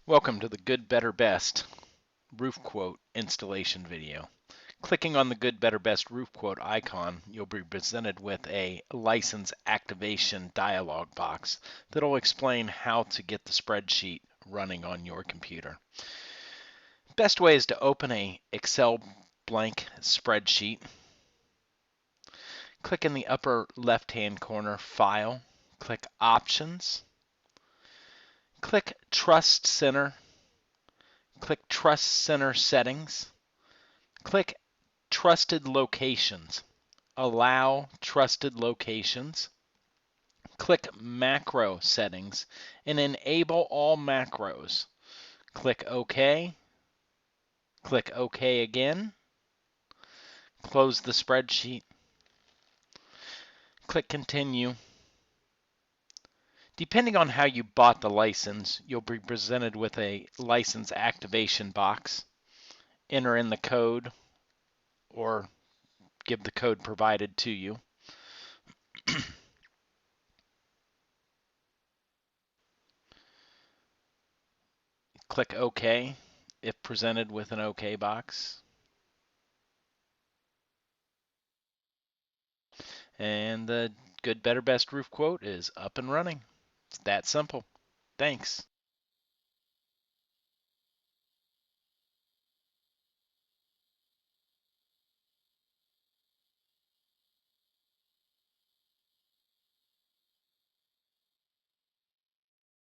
Welcome to the Good, Better, Best roof quote installation video. Clicking on the Good, Better, Best roof quote icon, you'll be presented with a license activation dialog box that will explain how to get the spreadsheet running on your computer. Best way is to open a Excel blank spreadsheet. Click in the upper left-hand corner, File, click Options, click Trust Center, click Trust Center Settings, click Trusted Locations, allow trusted locations, click Macro Settings, and enable all macros. Click OK, click OK again, close the spreadsheet, click Continue. Depending on how you bought the license, you'll be presented with a license activation box. Enter in the code or give the code provided to you. Click OK if presented with an OK box. And the Good, Better, Best roof quote is up and running. It's that simple. Thanks.